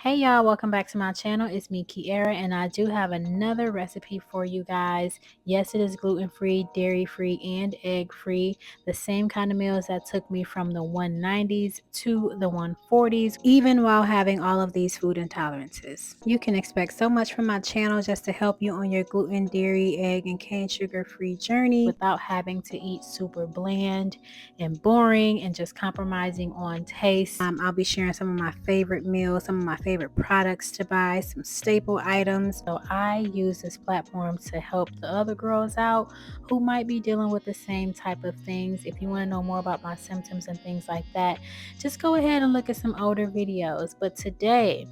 Hey y'all, welcome back to my channel. It's me, Kiara, and I do have another recipe for you guys. Yes, it is gluten-free, dairy-free, and egg-free. The same kind of meals that took me from the 190s to the 140s, even while having all of these food intolerances. You can expect so much from my channel just to help you on your gluten, dairy, egg, and cane sugar-free journey without having to eat super bland and boring and just compromising on taste. I'll be sharing some of my favorite meals, some of my favorite products to buy, some staple items. So I use this platform to help the other girls out who might be dealing with the same type of things. If you want to know more about my symptoms and things like that, just go ahead and look at some older videos. But today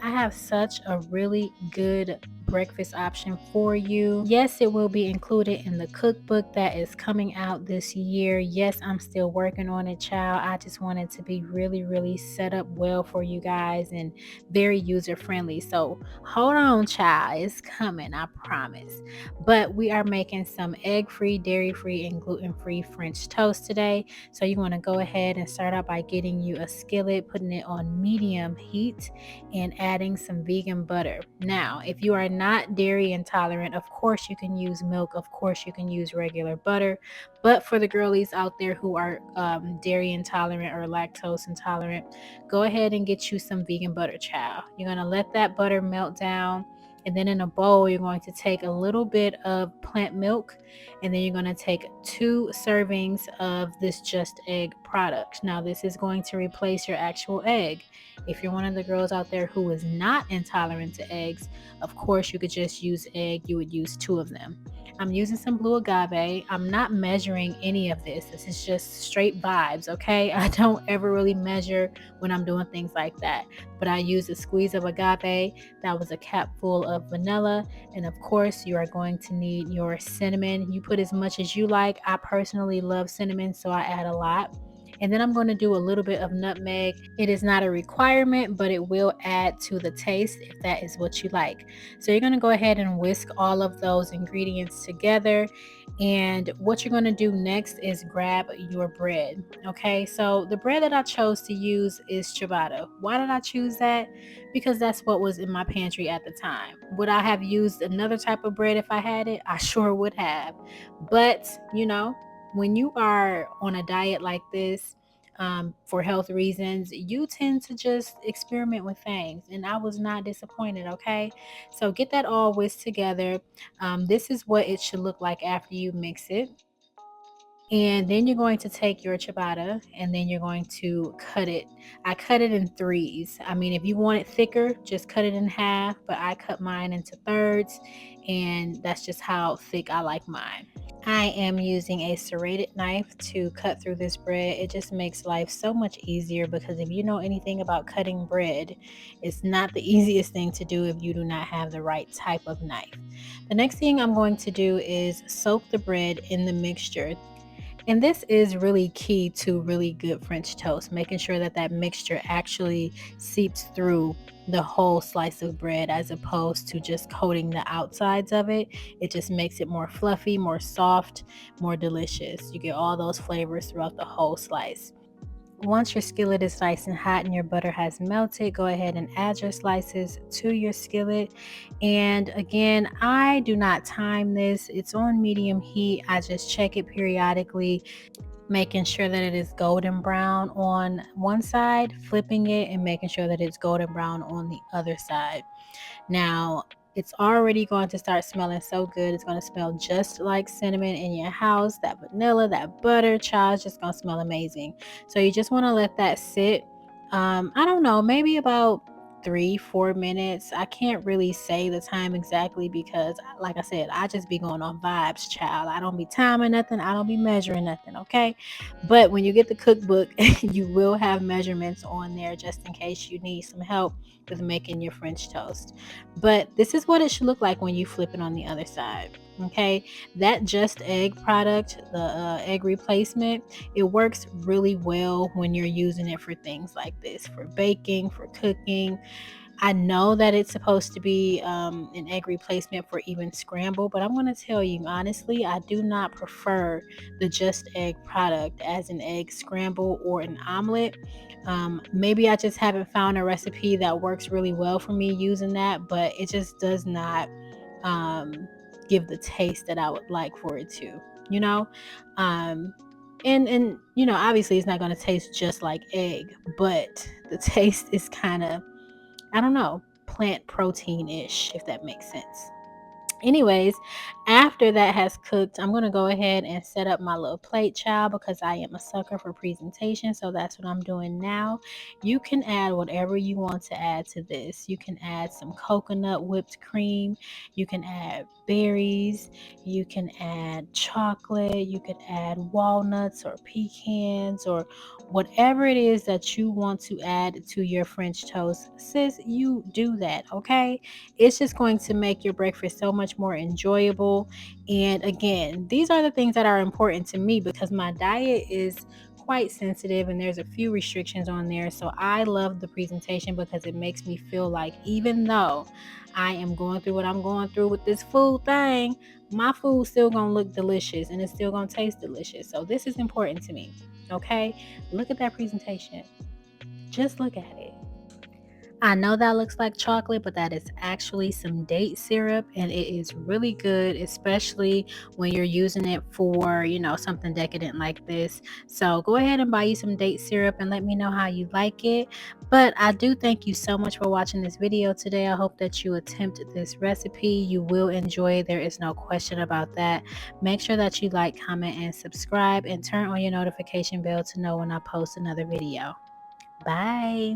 I have such a really good breakfast option for you. Yes, it will be included in the cookbook that is coming out this year. Yes, I'm still working on it, child. I just want it to be really set up well for you guys and very user friendly. So hold on, child. It's coming, I promise. But we are making some egg-free, dairy-free, and gluten-free French toast today. So you want to go ahead and start out by getting you a skillet, putting it on medium heat, and adding some vegan butter. Now, if you are not dairy intolerant, of course you can use milk, of course you can use regular butter, but for the girlies out there who are dairy intolerant or lactose intolerant, go ahead and get you some vegan butter, child. You're going to let that butter melt down, and then in a bowl you're going to take a little bit of plant milk, and then you're going to take 2 servings of this Just Egg product. Now this is going to replace your actual egg. If you're one of the girls out there who is not intolerant to eggs, of course you could just use egg. You would use 2 of them. I'm using some blue agave. I'm not measuring any of this. This is just straight vibes, okay? I don't ever really measure when I'm doing things like that. But I use a squeeze of agave. That was a cap full of vanilla. And of course, you are going to need your cinnamon. You put as much as you like. I personally love cinnamon, so I add a lot. And then I'm going to do a little bit of nutmeg. It is not a requirement, but it will add to the taste if that is what you like. So you're going to go ahead and whisk all of those ingredients together. And what you're going to do next is grab your bread. Okay, so the bread that I chose to use is ciabatta. Why did I choose that? Because that's what was in my pantry at the time. Would I have used another type of bread if I had it? I sure would have. But, when you are on a diet like this, for health reasons, you tend to just experiment with things, and I was not disappointed. Okay, so get that all whisked together. This is what it should look like after you mix it. And then you're going to take your ciabatta and then you're going to cut it. I cut it in threes. I mean, if you want it thicker, just cut it in half, but I cut mine into thirds, and that's just how thick I like mine. I am using a serrated knife to cut through this bread. It just makes life so much easier, because if you know anything about cutting bread, it's not the easiest thing to do if you do not have the right type of knife. The next thing I'm going to do is soak the bread in the mixture. And this is really key to really good French toast, making sure that that mixture actually seeps through the whole slice of bread as opposed to just coating the outsides of it. It just makes it more fluffy, more soft, more delicious. You get all those flavors throughout the whole slice. Once your skillet is nice and hot and your butter has melted, go ahead and add your slices to your skillet. And again, I do not time this. It's on medium heat. I just check it periodically, making sure that it is golden brown on one side, flipping it and making sure that it's golden brown on the other side. Now, it's already going to start smelling so good. It's going to smell just like cinnamon in your house. That vanilla, that butter, child, is just going to smell amazing. So you just want to let that sit. I don't know, maybe about 3-4 minutes. I can't really say the time exactly because, like I said, I just be going on vibes, child. I don't be timing nothing. I don't be measuring nothing, okay? But when you get the cookbook, you will have measurements on there just in case you need some help with making your French toast. But this is what it should look like when you flip it on the other side. Okay, that Just Egg product, the egg replacement, it works really well when you're using it for things like this, for baking, for cooking. I know that it's supposed to be an egg replacement for even scramble, but I'm going to tell you honestly, I do not prefer the Just Egg product as an egg scramble or an omelet. Maybe I just haven't found a recipe that works really well for me using that, but it just does not um, give the taste that I would like for it to, you know? Um, and obviously it's not going to taste just like egg, but the taste is kind of, I don't know, plant protein-ish, if that makes sense. Anyways, after that has cooked, I'm going to go ahead and set up my little plate, child, because I am a sucker for presentation. So that's what I'm doing now. You can add whatever you want to add to this. You can add some coconut whipped cream. You can add berries. You can add chocolate. You could add walnuts or pecans or whatever it is that you want to add to your French toast. Sis, you do that, okay? It's just going to make your breakfast so much more enjoyable. And again, these are the things that are important to me because my diet is quite sensitive and there's a few restrictions on there. So I love the presentation because it makes me feel like even though I am going through what I'm going through with this food thing, my food's still gonna look delicious and it's still gonna taste delicious. So this is important to me. Okay, look at that presentation. Just look at it. I know that looks like chocolate, but that is actually some date syrup, and it is really good, especially when you're using it for, something decadent like this. So go ahead and buy you some date syrup and let me know how you like it. But I do thank you so much for watching this video today. I hope that you attempt this recipe. You will enjoy it. There is no question about that. Make sure that you like, comment, and subscribe, and turn on your notification bell to know when I post another video. Bye.